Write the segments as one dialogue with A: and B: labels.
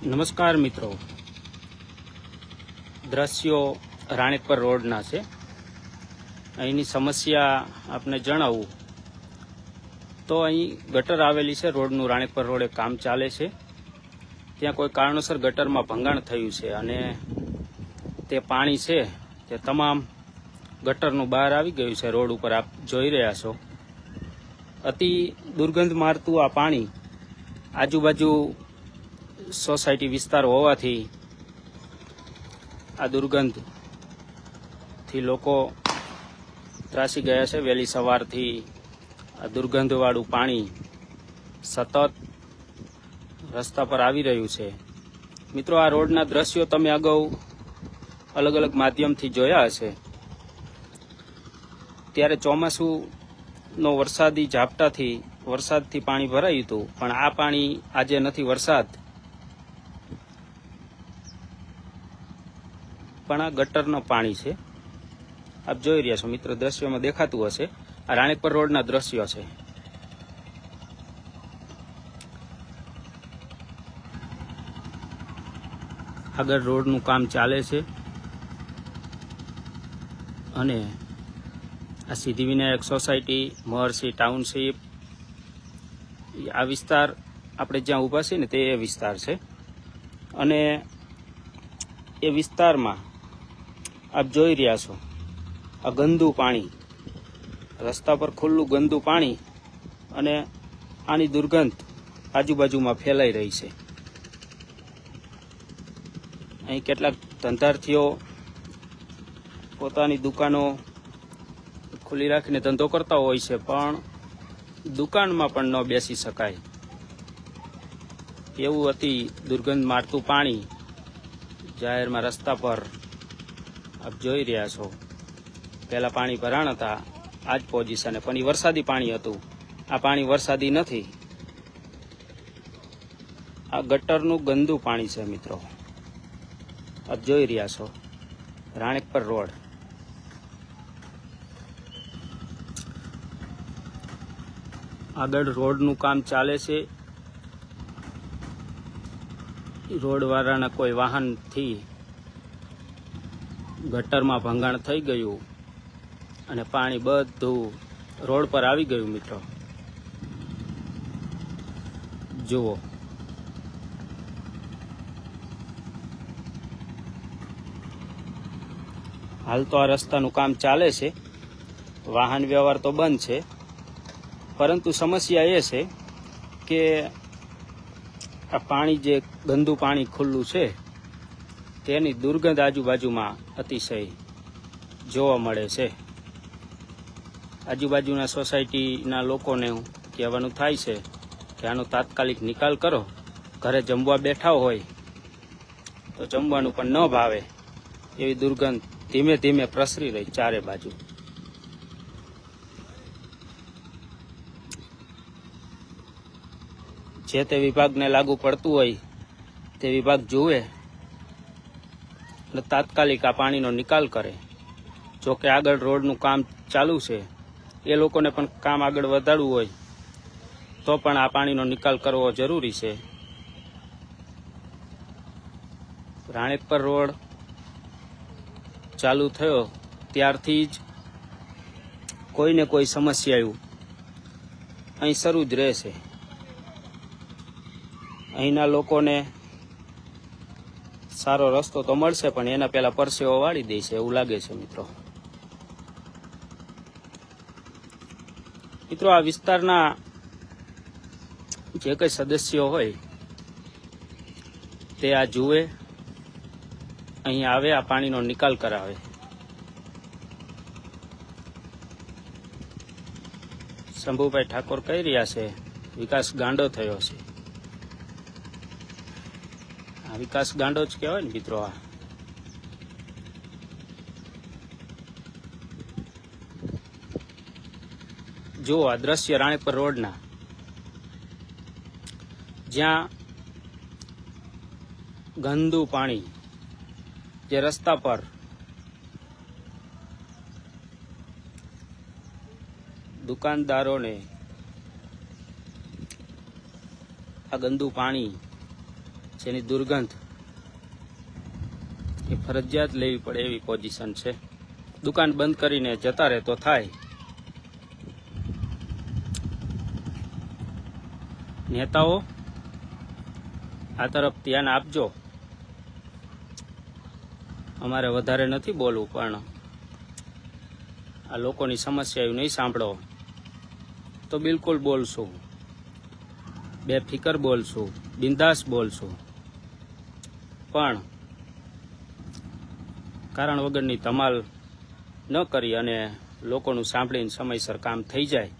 A: નમસ્કાર મિત્રો, દ્રશ્યો રાણીપર રોડના છે. અહીંની સમસ્યા આપને જણાવું તો અહીં ગટર આવેલી છે. રોડનું રાણીપર રોડે કામ ચાલે છે. ત્યાં કોઈ કારણોસર ગટરમાં ભંગાણ થયું છે અને તે પાણી છે તે તમામ ગટરનું બહાર આવી ગયું છે. રોડ ઉપર આપ જોઈ રહ્યા છો. અતિ દુર્ગંધ મારતું આ પાણી આજુબાજુ સોસાયટી વિસ્તાર હોવાથી આ દુર્ગંધથી લોકો ત્રાસી ગયા છે. વહેલી સવારથી આ દુર્ગંધવાળું પાણી સતત રસ્તા પર આવી રહ્યું છે. મિત્રો, આ રોડના દ્રશ્યો તમે અગાઉ અલગ અલગ માધ્યમથી જોયા હશે. ત્યારે ચોમાસુનો વરસાદથી પાણી ભરાયું હતું, પણ આ પાણી આજે નથી. વરસાદ પણ આ ગટરનું પાણી છે. આપ જોઈ રહ્યા છો મિત્રો, દ્રશ્યોમાં દેખાતું હશે. આ રાણીપર રોડના દ્રશ્યો છે. આગળ રોડનું કામ ચાલે છે અને આ સિદ્ધિવિનાયક સોસાયટી, મહર્ષિ ટાઉનશીપ, આ વિસ્તાર આપણે જ્યાં ઊભા છીએ ને તે વિસ્તાર છે. અને એ વિસ્તારમાં આપ જોઈ રહ્યા છો આ ગંદુ પાણી, રસ્તા પર ખુલ્લું ગંદુ પાણી, અને આની દુર્ગંધ આજુબાજુમાં ફેલાઈ રહી છે. અહીં કેટલાક ધંધાર્થીઓ પોતાની દુકાનો ખુલ્લી રાખીને ધંધો કરતા હોય છે, પણ દુકાનમાં પણ ન બેસી શકાય એવું અતિ દુર્ગંધ મારતું પાણી જાહેરમાં રસ્તા પર આપ જોઈ રહ્યા છો. પહેલાં પાણી ભરાણ હતા, આ જ પોઝિશને, પણ એ વરસાદી પાણી હતું. આ પાણી વરસાદી નથી. આ ગટરનું ગંદુ પાણી છે મિત્રો. આપ જોઈ રહ્યા છો રાણીપર રોડ. આગળ રોડનું કામ ચાલે છે. રોડવાળાના કોઈ વાહનથી ગટરમાં ભંગાણ થઈ ગયું અને પાણી બધું રોડ પર આવી ગયું. મિત્રો જુઓ, હાલ તો આ રસ્તાનું કામ ચાલે છે. વાહન વ્યવહાર તો બંધ છે, પરંતુ સમસ્યા એ છે કે આ પાણી જે ગંદુ પાણી ખુલ્લું છે તેની દુર્ગંધ આજુબાજુમાં અતિશય જોવા મળે છે. આજુબાજુના સોસાયટીના લોકોને કહેવાનું થાય છે કે આનો તાત્કાલિક નિકાલ કરો. ઘરે જમવા બેઠા હોય તો જમવાનું પણ ન ભાવે એવી દુર્ગંધ ધીમે ધીમે પ્રસરી રહી ચારે બાજુ. જે તે વિભાગને લાગુ પડતું હોય તે વિભાગ જુએ અને તાત્કાલિક આ પાણીનો નિકાલ કરે. જો કે આગળ રોડનું કામ ચાલુ છે, એ લોકોને પણ કામ આગળ વધારવું હોય તો પણ આ પાણીનો નિકાલ કરવો જરૂરી છે. રાણીપર રોડ ચાલુ થયો ત્યારથી જ કોઈને કોઈ સમસ્યા અહીં શરૂ જ રહેશે. અહીંના લોકોને સારો રસ્તો તો મળશે, પણ એના પહેલા પરસેવો વાળી દેશે એવું લાગે છે. મિત્રો, આ વિસ્તારના જે કંઈ સદસ્યો હોય તે આ જુએ, અહીં આવે, આ પાણીનો નિકાલ કરાવે. શંભુભાઈ ઠાકોર કહી રહ્યા છે વિકાસ ગાંડો થયો છે. આ વિકાસ ગાંડો જ કહેવાય ને મિત્રો. આ જુઓ, આ દ્રશ્ય રાણીપર રોડના, જ્યાં ગંદુ પાણી જે રસ્તા પર દુકાનદારોને આ ગંદુ પાણી જેની દુર્ગંધ એ ફરજિયાત લેવી પડે એવી પોઝિશન છે. દુકાન બંધ કરીને જતા રહે તો થાય. નેતાઓ આ તરફ ધ્યાન આપજો. અમારે વધારે નથી બોલવું, પણ આ લોકોની સમસ્યા નહીં સાંભળો તો બિલકુલ બોલશું, બેફિકર બોલશું, બિંદાસ બોલશું, પણ કારણ વગરની ધમાલ ન કરી અને લોકોનું સાંભળીને સમયસર કામ થઈ જાય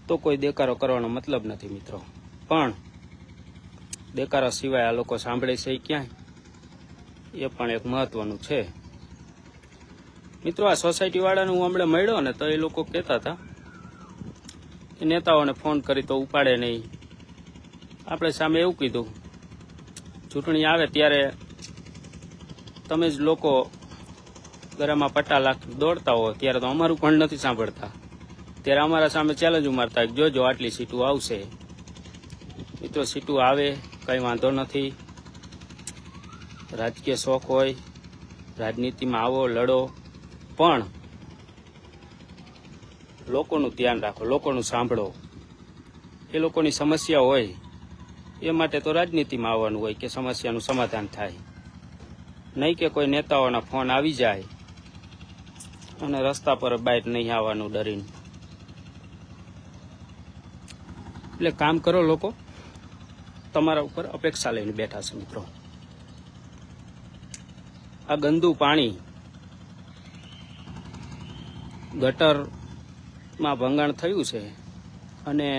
A: તો કોઈ દેકારો કરવાનો મતલબ નથી મિત્રો. પણ દેકારા સિવાય આ લોકો સાંભળે છે ક્યાંય, એ પણ એક મહત્વનું છે મિત્રો. આ સોસાયટી વાળાને હું હમણાં મળ્યો ને તો એ લોકો કહેતા હતા કે નેતાઓને ફોન કરી તો ઉપાડે નહીં. આપણે સામે એવું કીધું, ચૂંટણી આવે ત્યારે તમે જ લોકો ગરામાં પટ્ટા લાખી દોડતા હો ત્યારે તો અમારું પણ નથી સાંભળતા. ત્યારે અમારા સામે ચેલેન્જ મારતા જોજો આટલી સીટું આવશે. મિત્રો સીટું આવે કંઈ વાંધો નથી. રાજકીય શોખ હોય, રાજનીતિમાં આવો લડો, પણ લોકોનું ધ્યાન રાખો, લોકોનું સાંભળો. એ લોકોની સમસ્યા હોય એ માટે તો રાજનીતિમાં આવવાનું હોય કે સમસ્યાનું સમાધાન થાય, નહીં કે કોઈ નેતાઓના ફોન આવી જાય અને રસ્તા પર બહાર નહીં આવવાનું ડરીને. એટલે કામ કરો લોકો, તમારા ઉપર અપેક્ષા લઈને બેઠા છે મિત્રો. આ ગંદુ પાણી ગટરમાં ભંગાણ થયું છે અને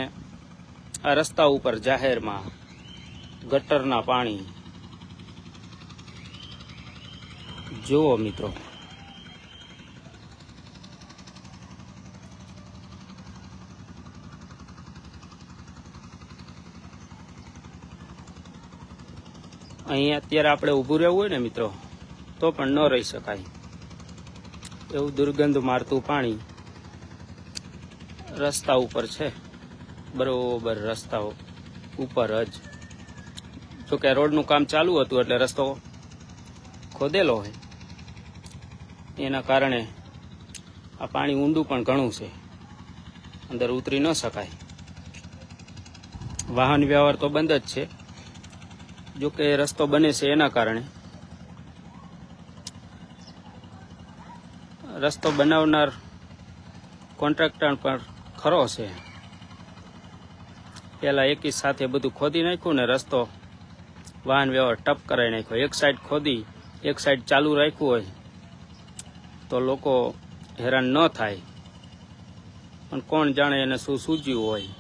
A: આ રસ્તા ઉપર જાહેરમાં ગટરના પાણી જુઓ મિત્રો. અહીં અત્યારે આપણે ઊભું રહેવું હોય ને મિત્રો તો પણ ન રહી શકાય એવું દુર્ગંધ મારતું પાણી રસ્તા ઉપર છે, બરોબર રસ્તા ઉપર જ. જોકે રોડનું કામ ચાલુ હતું એટલે રસ્તો ખોદેલો હોય, એના કારણે આ પાણી ઊંડું પણ ઘણું છે, અંદર ઉતરી ન શકાય. વાહન વ્યવહાર તો બંધ જ છે. જોકે રસ્તો બને છે એના કારણે રસ્તો બનાવનાર કોન્ટ્રાક્ટર પણ ખરો છે. પહેલા એકી સાથે બધું ખોદી નાખ્યું ને રસ્તો વાહન વ્યવહાર ટપ કરાવી નાખ્યો. એક સાઈડ ખોદી એક સાઈડ ચાલુ રાખ્યું હોય તો લોકો હેરાન ન થાય, પણ કોણ જાણે એને શું સૂઝ્યું હોય.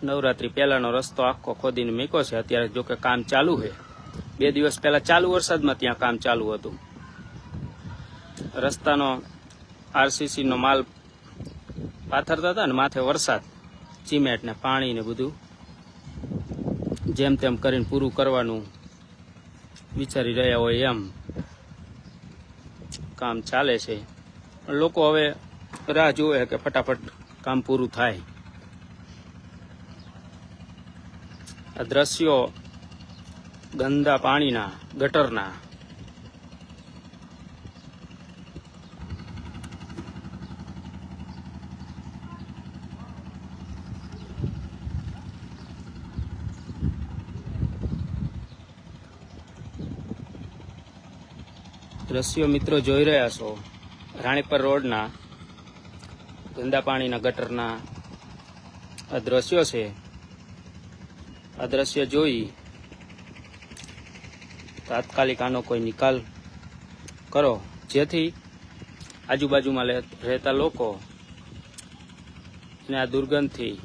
A: નવરાત્રી પહેલાનો રસ્તો આખો ખોદીને મૂક્યો છે. અત્યારે જોકે કામ ચાલુ છે. 2 દિવસ પહેલા ચાલુ વરસાદમાં ત્યાં કામ ચાલુ હતું. રસ્તાનો આરસીસીનો માલ પાથરતા હતા ને માથે વરસાદ, સિમેન્ટ ને પાણી ને બધું જેમ તેમ કરીને પૂરું કરવાનું વિચારી રહ્યા હોય એમ કામ ચાલે છે. લોકો હવે રાહ જોવે કે ફટાફટ કામ પૂરું થાય. આ દ્રશ્યો ગંદા પાણીના ગટરના દ્રશ્યો મિત્રો જોઈ રહ્યા છો. રાણીપર રોડના ગંદા પાણીના ગટરના આ દ્રશ્યો છે. આ દ્રશ્ય જોઈ તાત્કાલિક આનો કોઈ નિકાલ કરો, જેથી આજુબાજુમાં રહેતા લોકો ને આ દુર્ગંધથી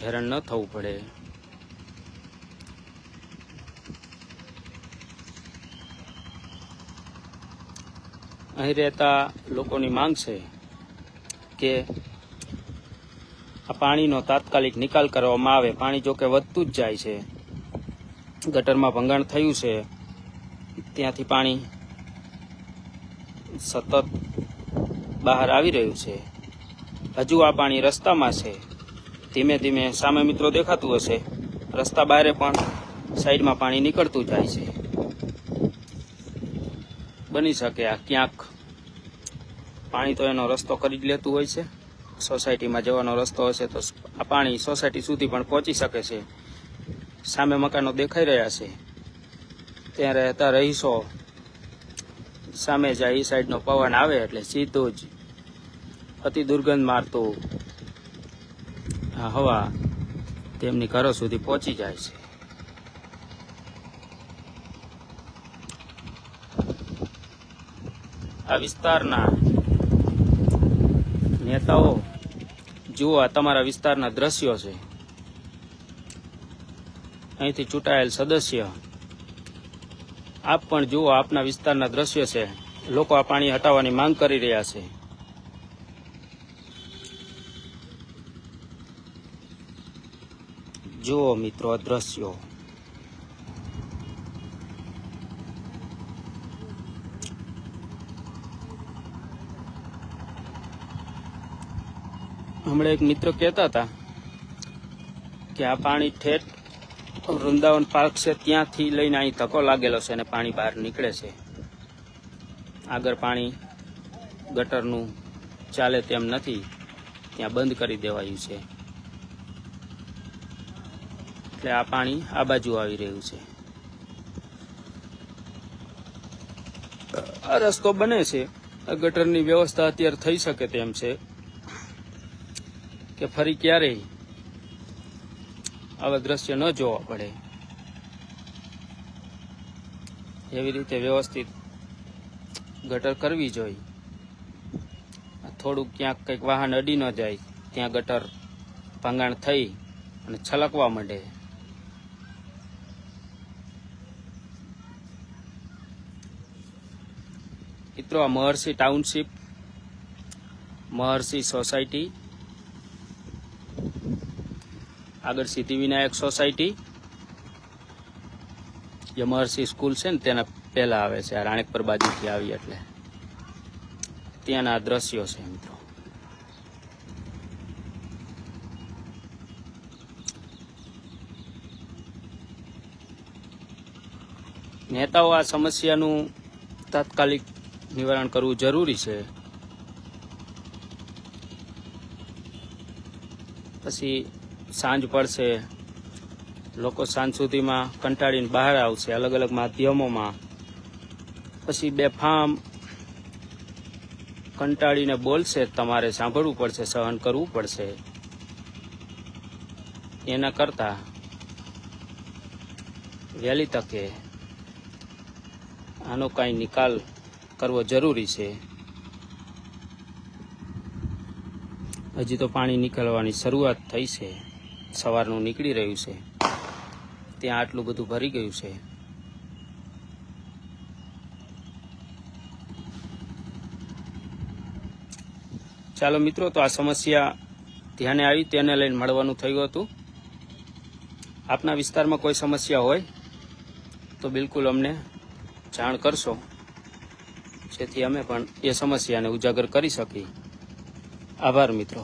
A: હેરાન ન થવું પડે. અહીં રહેતા લોકોની માંગ છે કે આ પાણીનો તાત્કાલિક નિકાલ કરવામાં આવે. પાણી જોકે વધતું જ જાય છે, ગટરમાં ભંગાણ થયું છે, ત્યાંથી પાણી સતત બહાર આવી રહ્યું છે. હજુ આ પાણી રસ્તામાં છે ધીમે ધીમે સામે મિત્રો દેખાતું હશે, રસ્તા બારે પણ સાઈડમાં પાણી નીકળતું જાય છે. બની શકે આ ક્યાંક પાણી તો એનો રસ્તો કરી જ લેતું હોય છે. સોસાયટીમાં જવાનો રસ્તો હશે તો આ પાણી સોસાયટી સુધી પણ પહોંચી શકે છે. સામે મકાનો દેખાઈ રહ્યા છે, ત્યાં રહેતા રહીશો સામે જાય એ સાઈડનો પવન આવે એટલે સીધું જ અતિ દુર્ગંધ મારતું આ હવા તેમની ઘરો સુધી પહોંચી જાય છે. આ વિસ્તારના નેતાઓ જુઓ, આ તમારા વિસ્તારના દ્રશ્યો છે. અહીંથી ચૂંટાયેલ સદસ્ય આપ પણ જુઓ, આપના વિસ્તારના દ્રશ્યો છે. લોકો આ પાણી હટાવવાની માંગ કરી રહ્યા છે. જુઓ મિત્રો દ્રશ્યો. હમણાં એક મિત્ર કહેતા હતા કે આ પાણી ઠેઠ વૃંદાવન પાર્ક છે ત્યાંથી લઈને અહીં ધક્કો લાગેલો છે અને પાણી બહાર નીકળે છે. આગળ પાણી ગટરનું ચાલે તેમ નથી, ત્યાં બંધ કરી દેવાયું છે. એટલે આ પાણી આ બાજુ આવી રહ્યું છે. આ રસ્તો બને છે, આ ગટરની વ્યવસ્થા અત્યારે થઈ શકે તેમ છે કે ફરી ક્યારેય આવા દ્રશ્ય ન જોવા પડે એવી રીતે વ્યવસ્થિત ગટર કરવી જોઈએ. થોડુંક ક્યાંક કંઈક વાહન અડી ન જાય ત્યાં ગટર ભાંગાણ થઈ અને છલકવા માંડે. મિત્રો, આ મહર્ષિ ટાઉનશીપ, મહર્ષિ સોસાયટી, આગળ સિદ્ધિવિનાયક સોસાયટી, જે મહર્ષિ સ્કૂલ છે ને તેના પહેલા આવે છે. આ રાણેકપર બાજુથી આવી એટલે ત્યાંના આ દ્રશ્યો છે મિત્રો. નેતાઓ આ સમસ્યાનું તાત્કાલિક નિવારણ કરવું જરૂરી છે. પછી સાંજ પડશે, લોકો સાંજ સુધીમાં કંટાળીને બહાર આવશે અલગ અલગ માધ્યમોમાં. પછી બેફામ કંટાળીને બોલશે, તમારે સાંભળવું પડશે, સહન કરવું પડશે. એના કરતાં વહેલી તકે આનો કાંઈ નિકાલ કરવો જરૂરી છે. હજી તો પાણી નીકળવાની શરૂઆત થઈ છે, સવારનું નીકળી રહ્યું છે, ત્યાં આટલું બધું ભરી ગયું છે. ચાલો મિત્રો, તો આ સમસ્યા ધ્યાને આવી તેને લઈને મળવાનું થયું હતું. આપના વિસ્તારમાં કોઈ સમસ્યા હોય તો બિલકુલ અમને જાણ કરશો, જેથી અમે પણ એ સમસ્યાને ઉજાગર કરી શકીએ. આભાર મિત્રો.